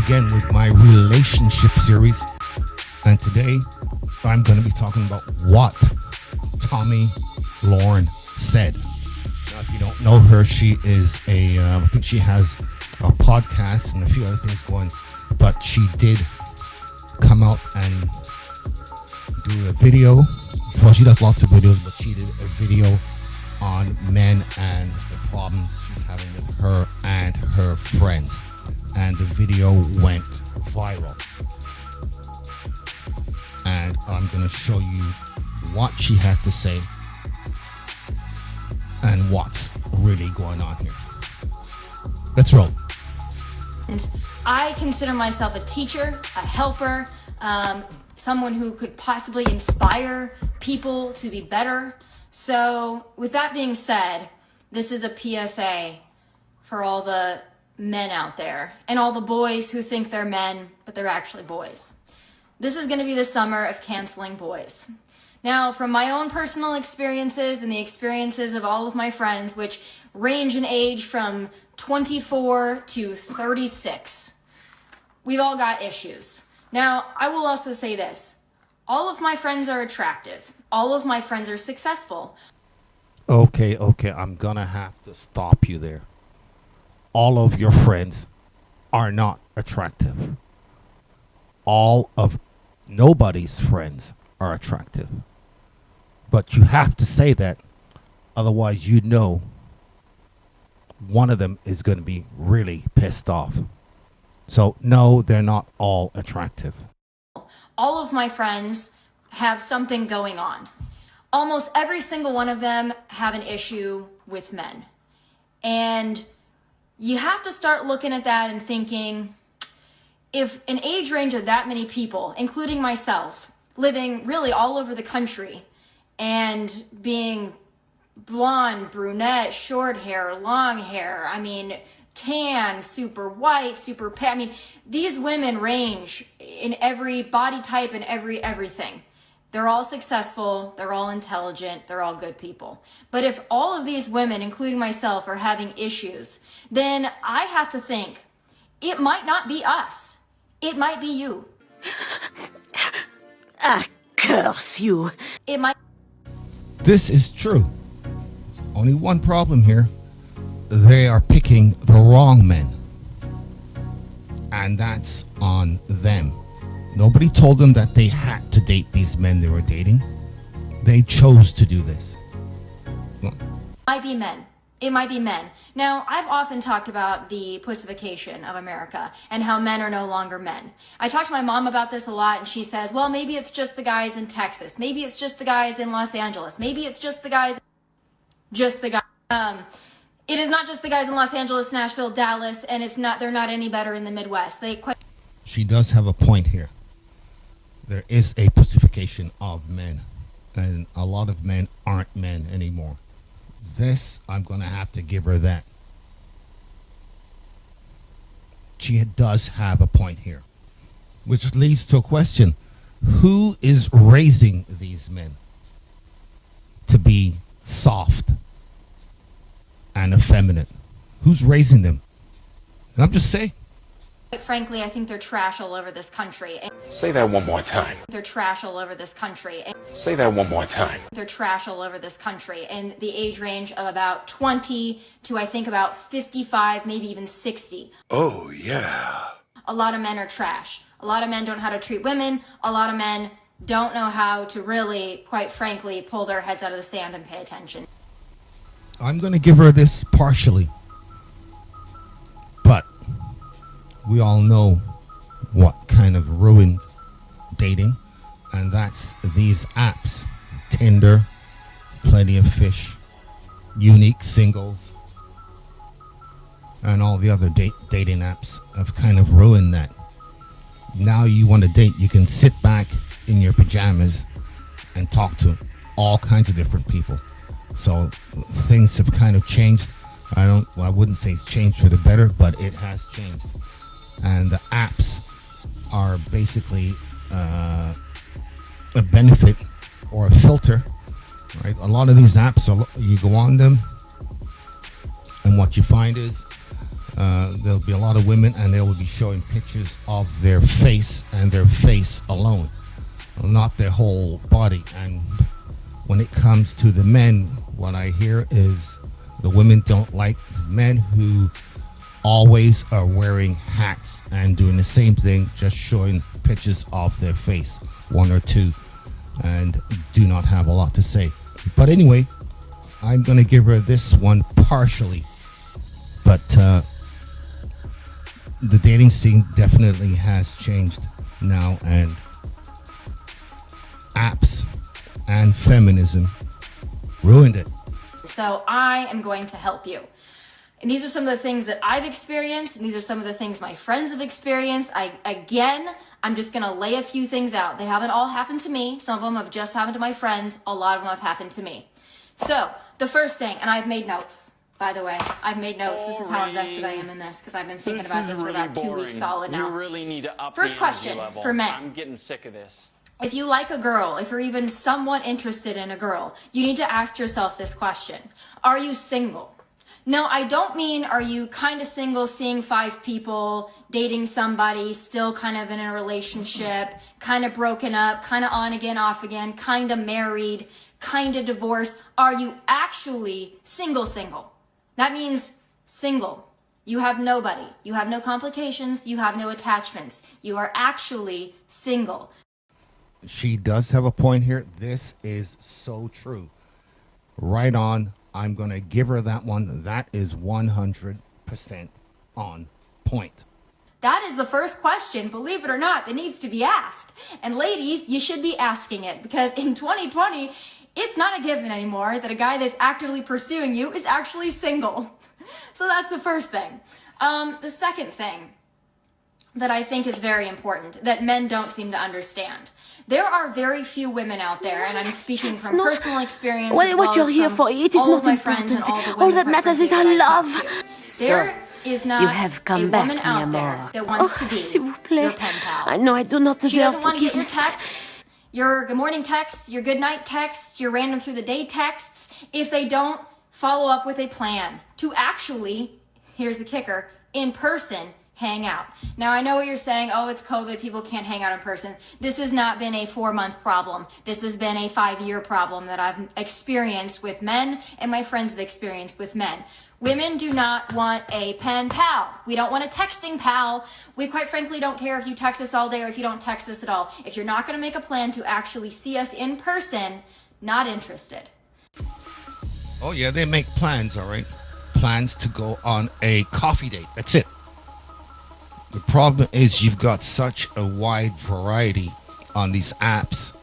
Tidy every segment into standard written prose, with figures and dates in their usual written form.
again with my relationship series, and today I'm going to be talking about what Tomi Lauren said. Now, if you don't know her, she is I think she has a podcast and a few other things going, but she did come out and do a video. Well, she does lots of videos, but she did a video on men and the problems she's having with her and her friends. And the video went viral. And I'm going to show you what she had to say and what's really going on here. Let's roll. I consider myself a teacher, a helper, someone who could possibly inspire people to be better. So with that being said, this is a PSA for all the men out there and all the boys who think they're men, but they're actually boys. This is going to be the summer of canceling boys. Now, from my own personal experiences and the experiences of all of my friends, which range in age from 24 to 36, we've all got issues. Now, I will also say this. All of my friends are attractive. All of my friends are successful. Okay, I'm going to have to stop you there. All of your friends are not attractive. Nobody's friends are attractive. But you have to say that, otherwise you know one of them is going to be really pissed off. So no, they're not all attractive. All of my friends have something going on. Almost every single one of them have an issue with men. And you have to start looking at that and thinking, if an age range of that many people, including myself, living really all over the country and being blonde, brunette, short hair, long hair, tan, super white, super pale. These women range in every body type and everything. They're all successful, they're all intelligent, they're all good people. But if all of these women, including myself, are having issues, then I have to think, it might not be us. It might be you. I curse you. It might. This is true. Only one problem here. They are picking the wrong men. And that's on them. Nobody told them that they had to date these men they were dating. They chose to do this. It might be men. It might be men. Now, I've often talked about the pussification of America and how men are no longer men. I talk to my mom about this a lot, and she says, well, maybe it's just the guys in Texas. Maybe it's just the guys in Los Angeles. Maybe it's just the guys. It is not just the guys in Los Angeles, Nashville, Dallas, and they're not any better in the Midwest. She does have a point here. There is a pussification of men, and a lot of men aren't men anymore. This, I'm going to have to give her that. She does have a point here, which leads to a question. Who is raising these men to be soft and effeminate? Who's raising them? I'm just saying. Quite frankly, I think they're trash all over this country. Say that one more time. They're trash all over this country. Say that one more time. They're trash all over this country. And the age range of about 20 to I think about 55, maybe even 60. Oh, yeah. A lot of men are trash. A lot of men don't know how to treat women. A lot of men don't know how to really, quite frankly, pull their heads out of the sand and pay attention. I'm going to give her this partially. But we all know what kind of ruined dating, and that's these apps. Tinder, Plenty of Fish, Unique Singles, and all the other dating apps have kind of ruined that. Now you want to date, you can sit back in your pajamas and talk to all kinds of different people. So things have kind of changed. I wouldn't say it's changed for the better, but it has changed. And the apps are basically a benefit or a filter, right? A lot of these apps, you go on them, and what you find is There'll be a lot of women, and they will be showing pictures of their face and their face alone, not their whole body. And when it comes to the men, what I hear is the women don't like men who always are wearing hats and doing the same thing, just showing pictures of their face, one or two, and do not have a lot to say. But anyway, I'm going to give her this one partially. But the dating scene definitely has changed now, and apps and feminism ruined it. So I am going to help you. And these are some of the things that I've experienced, and these are some of the things my friends have experienced. I'm just going to lay a few things out. They haven't all happened to me. Some of them have just happened to my friends. A lot of them have happened to me. So the first thing, and I've made notes, by the way. I've made notes. This is how invested I am in this, because I've been thinking about this for about 2 weeks solid now. You really need to up First the energy question level. for men. I'm getting sick of this. If you like a girl, if you're even somewhat interested in a girl, you need to ask yourself this question. Are you single? No, I don't mean are you kind of single, seeing 5 people, dating somebody, still kind of in a relationship, kind of broken up, kind of on again, off again, kind of married, kind of divorced. Are you actually single? That means single. You have nobody. You have no complications. You have no attachments. You are actually single. She does have a point here. This is so true. Right on. I'm going to give her that one. That is 100% on point. That is the first question, believe it or not, that needs to be asked. And ladies, you should be asking it, because in 2020, it's not a given anymore that a guy that's actively pursuing you is actually single. So that's the first thing. The second thing that I think is very important, that men don't seem to understand. There are very few women out there, and I'm speaking from personal experience. What you're here for, it is not important. All that matters is our love. There is not you have come a back, woman out there that wants to be your pen pal. I know I do not deserve She doesn't want to get your forgiveness. texts, your good morning texts, your good night texts, your random through the day texts, if they don't follow up with a plan to actually, here's the kicker, in person, hang out. Now, I know what you're saying. Oh, it's COVID. People can't hang out in person. This has not been a 4-month problem. This has been a 5-year problem that I've experienced with men, and my friends have experienced with men. Women do not want a pen pal. We don't want a texting pal. We quite frankly don't care if you text us all day or if you don't text us at all. If you're not going to make a plan to actually see us in person, not interested. Oh, yeah, they make plans, all right? Plans to go on a coffee date. That's it. The problem is you've got such a wide variety on these apps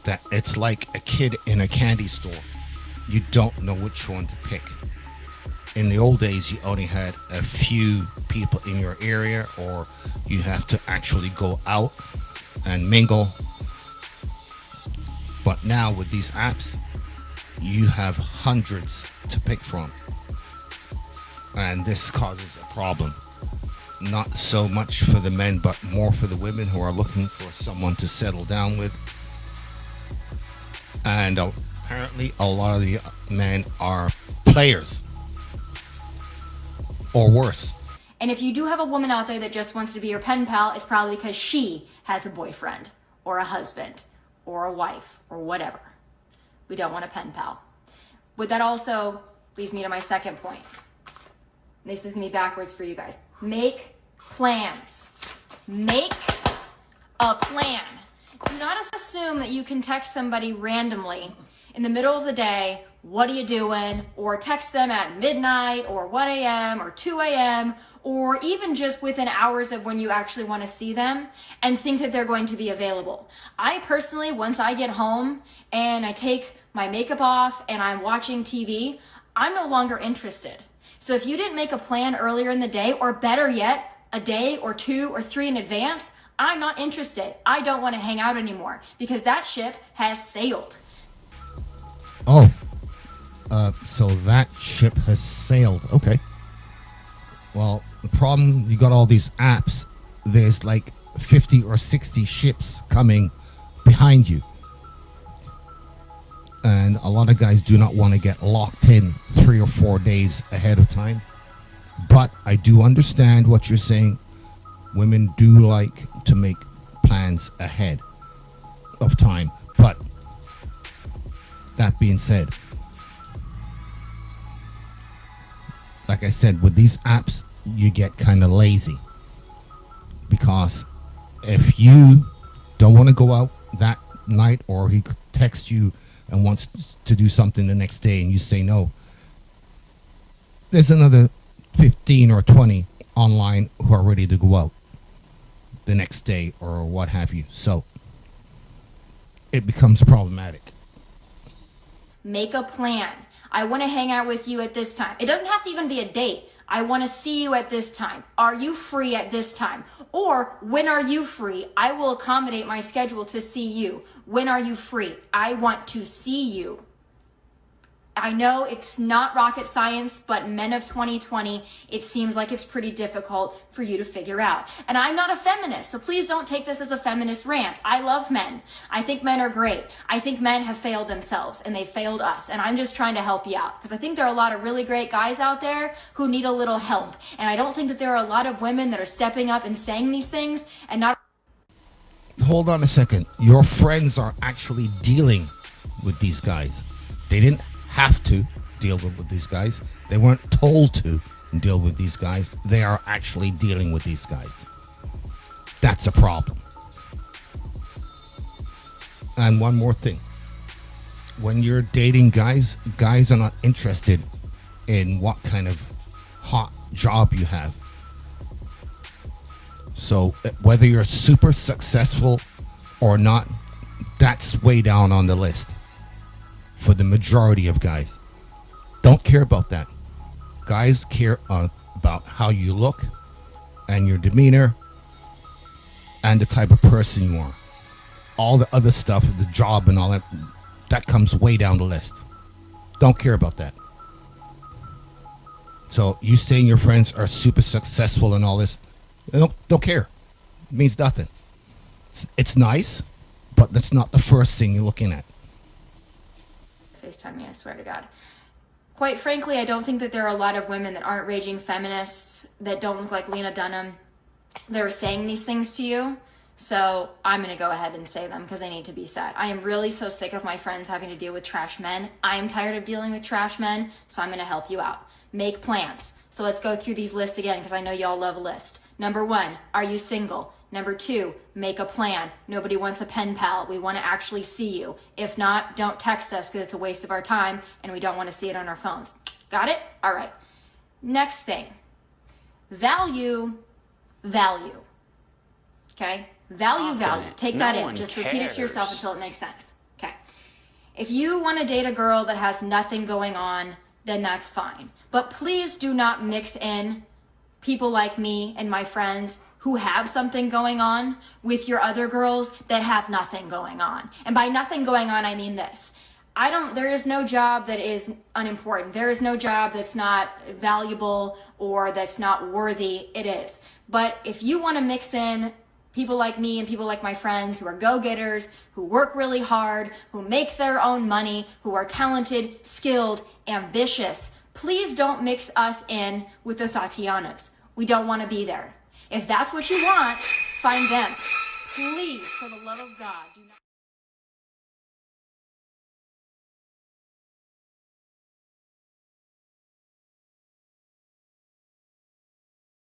that it's like a kid in a candy store. You don't know which one to pick. In the old days, you only had a few people in your area, or you have to actually go out and mingle. But now with these apps, you have hundreds to pick from. And this causes a problem. Not so much for the men, but more for the women who are looking for someone to settle down with. And apparently a lot of the men are players, or worse. And if you do have a woman out there that just wants to be your pen pal, it's probably because she has a boyfriend or a husband or a wife or whatever. We don't want a pen pal. But that also leads me to my second point. This is going to be backwards for you guys. Make plans. Make a plan. Do not assume that you can text somebody randomly in the middle of the day, what are you doing? Or text them at midnight or 1 a.m. or 2 a.m. or even just within hours of when you actually want to see them and think that they're going to be available. I personally, once I get home and I take my makeup off and I'm watching TV, I'm no longer interested. So if you didn't make a plan earlier in the day, or better yet, a day or 2 or 3 in advance, I'm not interested. I don't want to hang out anymore because that ship has sailed. Oh, so that ship has sailed. Okay. Well, the problem, you got all these apps. There's like 50 or 60 ships coming behind you. And a lot of guys do not want to get locked in 3 or 4 days ahead of time. But I do understand what you're saying. Women do like to make plans ahead of time. But that being said, like I said, with these apps, you get kind of lazy. Because if you don't want to go out that night, or he texts you and wants to do something the next day and you say no, there's another 15 or 20 online who are ready to go out the next day or what have you. So it becomes problematic. Make a plan. I want to hang out with you at this time. It doesn't have to even be a date. I want to see you at this time. Are you free at this time? Or when are you free? I will accommodate my schedule to see you. When are you free? I want to see you. I know it's not rocket science, but men of 2020, it seems like it's pretty difficult for you to figure out. And I'm not a feminist, so please don't take this as a feminist rant. I love men. I think men are great. I think men have failed themselves and they failed us. And I'm just trying to help you out because I think there are a lot of really great guys out there who need a little help. And I don't think that there are a lot of women that are stepping up and saying these things and not. Hold on a second. Your friends are actually dealing with these guys. They didn't have to deal with these guys. They weren't told to deal with these guys. They are actually dealing with these guys. That's a problem. And one more thing. When you're dating guys are not interested in what kind of hot job you have. So whether you're super successful or not, that's way down on the list. For the majority of guys, don't care about that. Guys care about how you look and your demeanor and the type of person you are. All the other stuff, the job and all that, that comes way down the list. Don't care about that. So you saying your friends are super successful and all this, don't care. It means nothing. It's nice, but that's not the first thing you're looking at. FaceTime me, I swear to God. Quite frankly, I don't think that there are a lot of women that aren't raging feminists that don't look like Lena Dunham. They're saying these things to you, so I'm going to go ahead and say them because they need to be said. I am really so sick of my friends having to deal with trash men. I am tired of dealing with trash men, so I'm going to help you out. Make plans. So let's go through these lists again because I know y'all love a list. Number 1, are you single? Number 2, make a plan. Nobody wants a pen pal. We want to actually see you. If not, don't text us because it's a waste of our time and we don't want to see it on our phones. Got it? All right. Next thing. Value. Okay? Value. Take that in. Just repeat it to yourself until it makes sense. Okay. If you want to date a girl that has nothing going on, then that's fine. But please do not mix in people like me and my friends who have something going on with your other girls that have nothing going on. And by nothing going on, I mean this. There is no job that is unimportant. There is no job that's not valuable or that's not worthy. It is. But if you want to mix in people like me and people like my friends who are go-getters, who work really hard, who make their own money, who are talented, skilled, ambitious, please don't mix us in with the Tatianas. We don't want to be there. If that's what you want, find them. Please, for the love of God, do not.